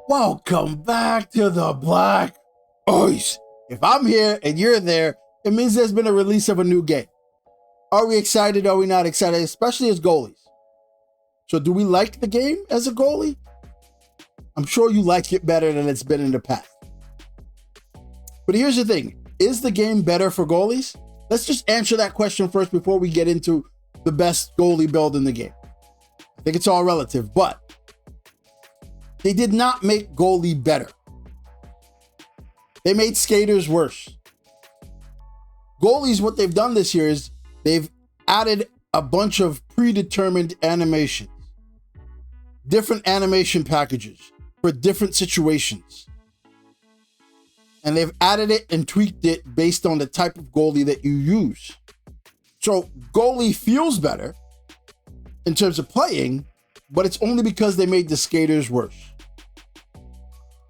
Welcome back to the Black Ice. If I'm here and you're there, it means there's been a release of a new game. Are we excited? Are we not excited? Especially as goalies. So do we like the game as a goalie? I'm sure you like it better than it's been in the past. But here's the thing. Is the game better for goalies? Let's just answer that question first before we get into the best goalie build in the game. I think it's all relative, but they did not make goalie better. They made skaters worse. Goalies, what they've done this year is they've added a bunch of predetermined animations, different animation packages for different situations. And they've added it and tweaked it based on the type of goalie that you use. So goalie feels better in terms of playing, but it's only because they made the skaters worse.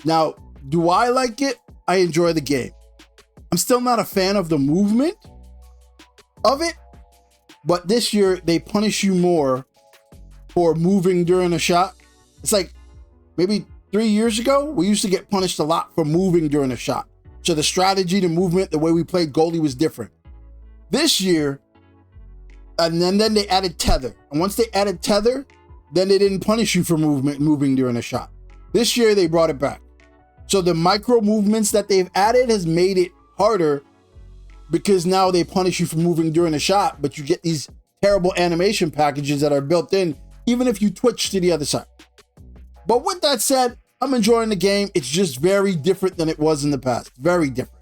Now, do I like it? I enjoy the game. I'm still not a fan of the movement of it, but this year they punish you more for moving during a shot. It's like maybe 3 years ago, we used to get punished a lot for moving during a shot. So the strategy, the movement, the way we played goalie was different. This year, and then they added tether. And once they added tether, then they didn't punish you for moving during a shot. This year, they brought it back. So the micro movements that they've added has made it harder because now they punish you for moving during a shot, but you get these terrible animation packages that are built in, even if you twitch to the other side. But with that said, I'm enjoying the game. It's just very different than it was in the past. Very different.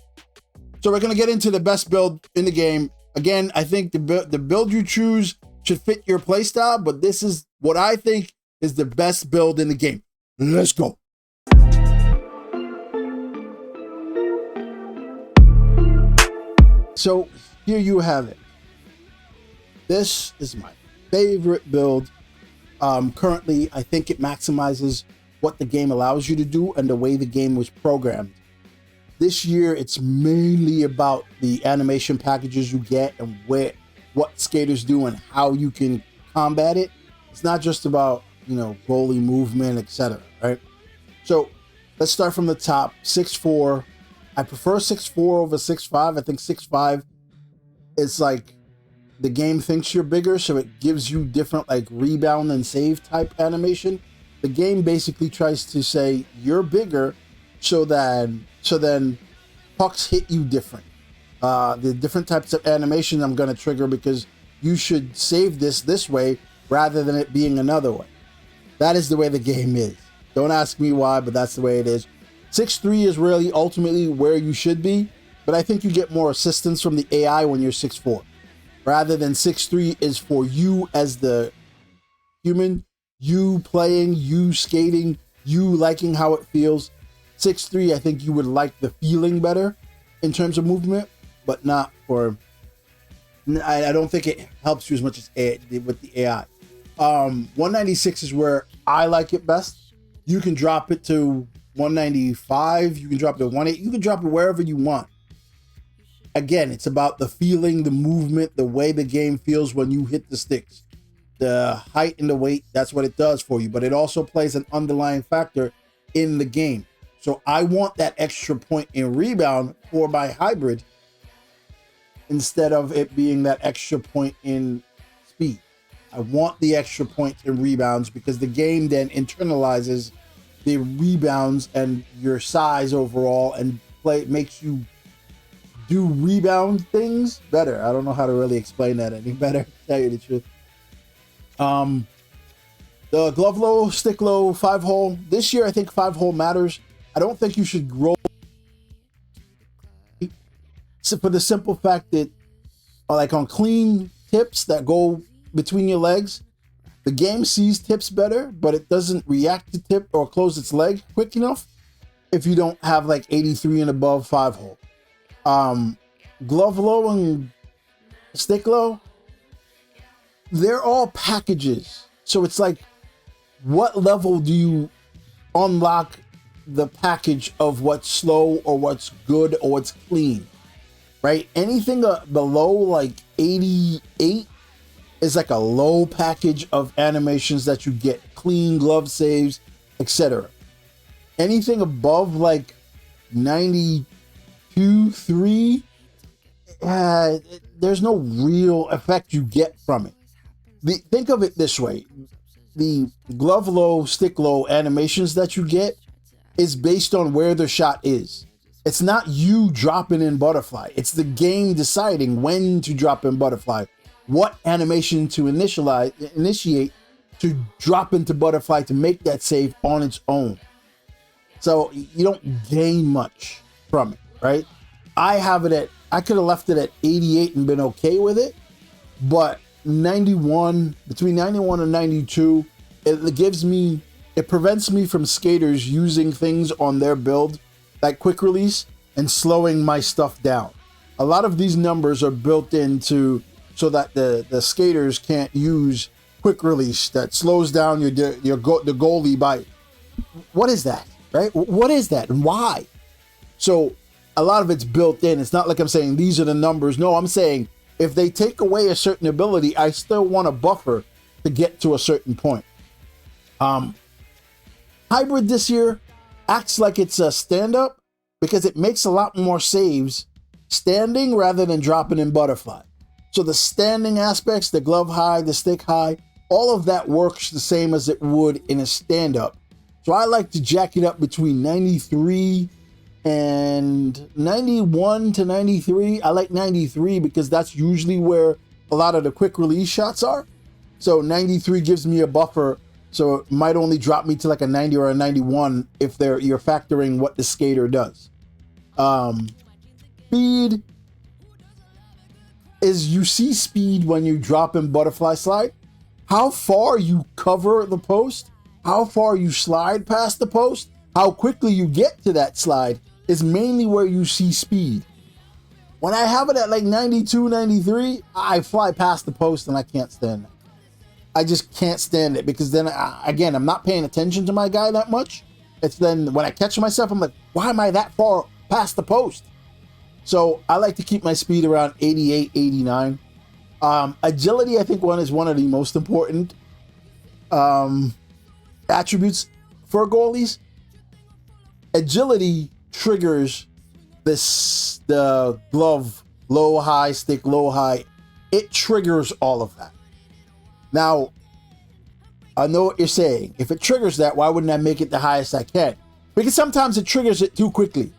So we're going to get into the best build in the game. Again, I think the build you choose should fit your playstyle, but this is what I think is the best build in the game. Let's go. So here you have it. This is my favorite build. Currently, I think it maximizes what the game allows you to do and the way the game was programmed. This year, it's mainly about the animation packages you get and what skaters do and how you can combat it. It's not just about, goalie movement, etc. Right? So let's start from the top. 6'4". I prefer 6'4" over 6'5". I think 6'5", it's like the game thinks you're bigger, so it gives you different like rebound and save type animation. The game basically tries to say you're bigger, so then pucks hit you different. The different types of animation I'm going to trigger because you should save this way rather than it being another way. That is the way the game is. Don't ask me why, but that's the way it is. 6'3" is really ultimately where you should be, but I think you get more assistance from the AI when you're 6'4". Rather than 6'3" is for you as the human, you playing, you skating, you liking how it feels. 6'3", I think you would like the feeling better in terms of movement, but not for... I don't think it helps you as much as with the AI. 196 is where I like it best. You can drop it to 195, you can drop it to 180, you can drop it wherever you want. Again, it's about the feeling, the movement, the way the game feels when you hit the sticks. The height and the weight, that's what it does for you, but it also plays an underlying factor in the game. So I want that extra point in rebound for my hybrid instead of it being that extra point in speed. I want the extra point in rebounds because the game then internalizes the rebounds and your size overall and makes you do rebound things better. I don't know how to really explain that any better, to tell you the truth. The glove low, stick low, 5-hole. This year, I think 5-hole matters. I don't think you should roll for the simple fact that, like on clean tips that go between your legs, the game sees tips better, but it doesn't react to tip or close its leg quick enough if you don't have like 83 and above 5-hole. Glove low and stick low, they're all packages. So it's like, what level do you unlock the package of what's slow or what's good or what's clean, right? Anything below like 88 is like a low package of animations that you get, clean glove saves, etc. anything above like 92, 3, there's no real effect you get from it. Think of it this way. The glove low, stick low animations that you get is based on where the shot is. It's not you dropping in butterfly. It's the game deciding when to drop in butterfly, what animation to initiate to drop into butterfly to make that save on its own. So you don't gain much from it, right? I could have left it at 88 and been okay with it, but 91, between 91 and 92, it prevents me from skaters using things on their build like quick release and slowing my stuff down. A lot of these numbers are built into so that the skaters can't use quick release that slows down the goalie by, what is that, right? What is that and why? So a lot of it's built in. It's not like I'm saying these are the numbers. No, I'm saying if they take away a certain ability, I still want a buffer to get to a certain point. Hybrid this year acts like it's a stand-up because it makes a lot more saves standing rather than dropping in butterfly. So the standing aspects, the glove high, the stick high, all of that works the same as it would in a stand-up. So I like to jack it up between 93 and 91 to 93. I like 93 because that's usually where a lot of the quick release shots are. So 93 gives me a buffer. So it might only drop me to like a 90 or a 91 if you're factoring what the skater does. Speed is, you see speed when you drop in butterfly slide. How far you cover the post, how far you slide past the post, how quickly you get to that slide is mainly where you see speed. When I have it at like 92, 93, I fly past the post and I can't stand it. I just can't stand it because then, again, I'm not paying attention to my guy that much. It's then when I catch myself, I'm like, why am I that far past the post? So I like to keep my speed around 88, 89. Agility, I think, is one of the most important attributes for goalies. Agility triggers the glove low, high, stick low, high. It triggers all of that. Now, I know what you're saying. If it triggers that, why wouldn't I make it the highest I can? Because sometimes it triggers it too quickly.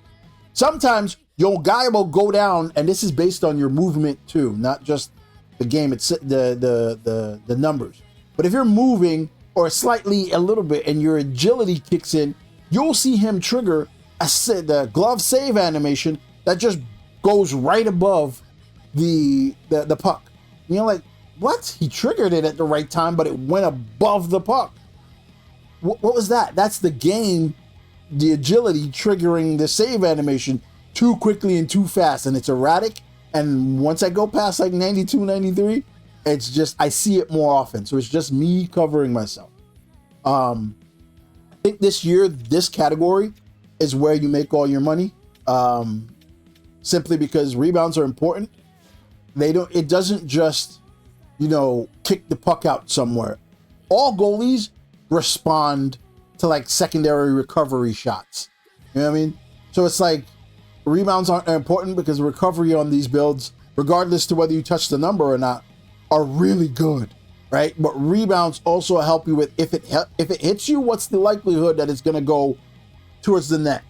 Sometimes your guy will go down, and this is based on your movement too, not just the game. It's the numbers. But if you're moving or a little bit, and your agility kicks in, you'll see him trigger the glove save animation that just goes right above the puck. And you're like, what? He triggered it at the right time, but it went above the puck. What was that? That's the game, the agility triggering the save animation too quickly and too fast, and it's erratic. And once I go past like 92, 93, it's just, I see it more often. So it's just me covering myself. I think this year, this category is where you make all your money. Simply because rebounds are important. It doesn't just, kick the puck out somewhere. All goalies respond to like secondary recovery shots. You know what I mean? So it's like rebounds aren't important because recovery on these builds, regardless to whether you touch the number or not, are really good, right? But rebounds also help you with if it hits you, what's the likelihood that it's going to go towards the net?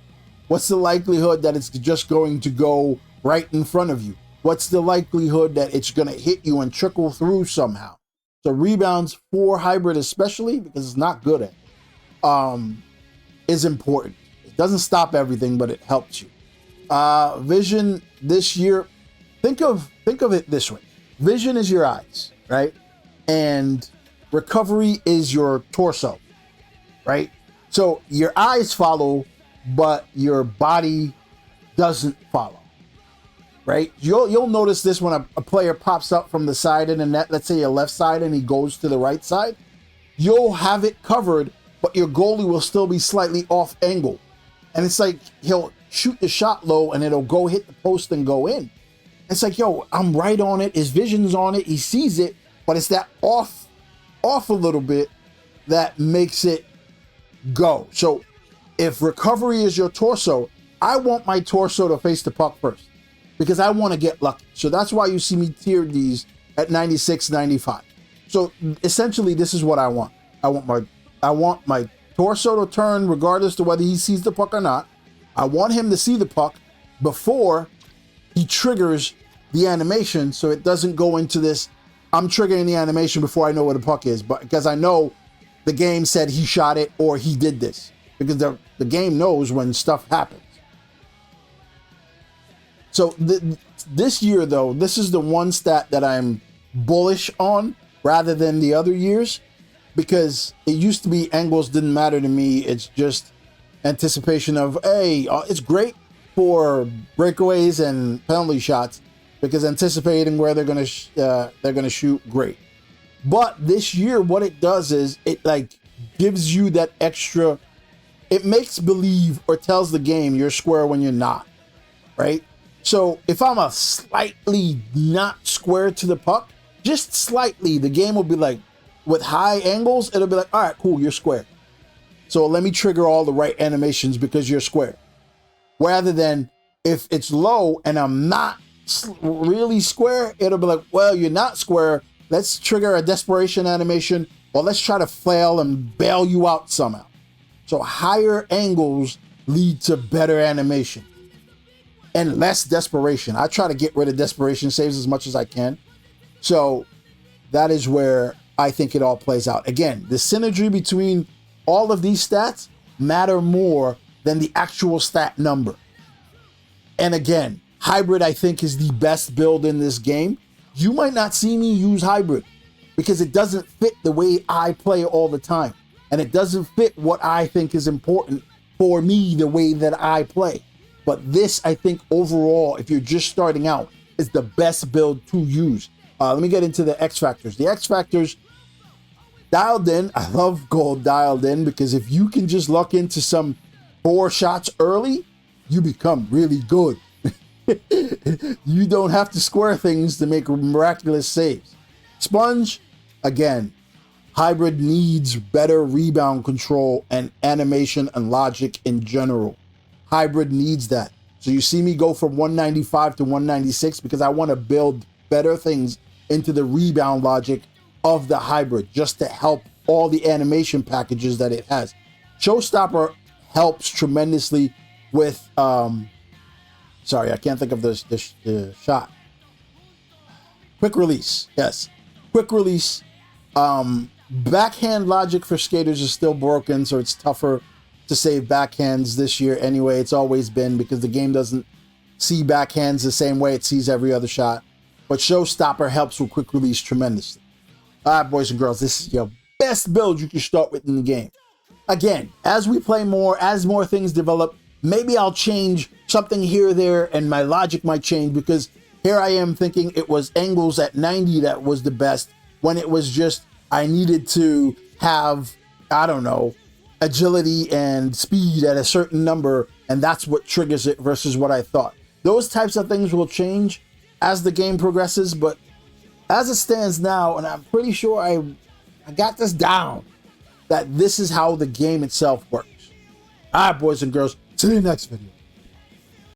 What's the likelihood that it's just going to go right in front of you? What's the likelihood that it's going to hit you and trickle through somehow? So rebounds for hybrid, especially because it's not good at it, is important. It doesn't stop everything, but it helps you. Vision this year, think of it this way. Vision is your eyes, right? And recovery is your torso, right? So your eyes follow, but your body doesn't follow. Right? You'll notice this when a player pops up from the side in the net, let's say your left side, and he goes to the right side. You'll have it covered, but your goalie will still be slightly off angle. And it's like he'll shoot the shot low and it'll go hit the post and go in. It's like, yo, I'm right on it. His vision's on it. He sees it, but it's that off a little bit that makes it go. So if recovery is your torso, I want my torso to face the puck first because I want to get lucky. So that's why you see me tier these at 96, 95. So essentially, this is what I want. I want my torso to turn regardless to whether he sees the puck or not. I want him to see the puck before he triggers the animation, so it doesn't go into this, I'm triggering the animation before I know where the puck is, but because I know the game said he shot it or he did this, because the game knows when stuff happens. So this year, though, this is the one stat that I'm bullish on rather than the other years, because it used to be angles didn't matter to me. It's just anticipation of, hey, it's great for breakaways and penalty shots because anticipating where they're gonna shoot, great. But this year, what it does is it like gives you that extra. It makes believe or tells the game you're square when you're not, right? So if I'm a slightly not square to the puck, just slightly, the game will be like, with high angles, it'll be like, all right, cool, you're square. So let me trigger all the right animations because you're square. Rather than if it's low and I'm not really square, it'll be like, well, you're not square. Let's trigger a desperation animation, or let's try to flail and bail you out somehow. So higher angles lead to better animation and less desperation. I try to get rid of desperation saves as much as I can. So that is where I think it all plays out. Again, the synergy between all of these stats matter more than the actual stat number. And again, hybrid, I think, is the best build in this game. You might not see me use hybrid because it doesn't fit the way I play all the time. And it doesn't fit what I think is important for me, the way that I play. But this, I think, overall, if you're just starting out, is the best build to use. Let me get into the X factors. The X factors, dialed in. I love gold dialed in because if you can just luck into some 4 shots early, you become really good. You don't have to square things to make miraculous saves. Sponge, again, hybrid needs better rebound control and animation and logic in general. Hybrid needs that. So you see me go from 195 to 196 because I want to build better things into the rebound logic of the hybrid just to help all the animation packages that it has. Showstopper helps tremendously with sorry, I can't think of the shot. Quick release. Yes. Quick release. Backhand logic for skaters is still broken, so it's tougher to save backhands this year anyway. It's always been because the game doesn't see backhands the same way it sees every other shot. But Showstopper helps with quick release tremendously. All right, boys and girls, this is your best build you can start with in the game. Again, as we play more, as more things develop, maybe I'll change something here or there and my logic might change because here I am thinking it was angles at 90 that was the best when it was just I needed to have, I don't know, agility and speed at a certain number and that's what triggers it versus what I thought. Those types of things will change as the game progresses, but as it stands now, and I'm pretty sure I got this down, that this is how the game itself works. All right, boys and girls, see you next video.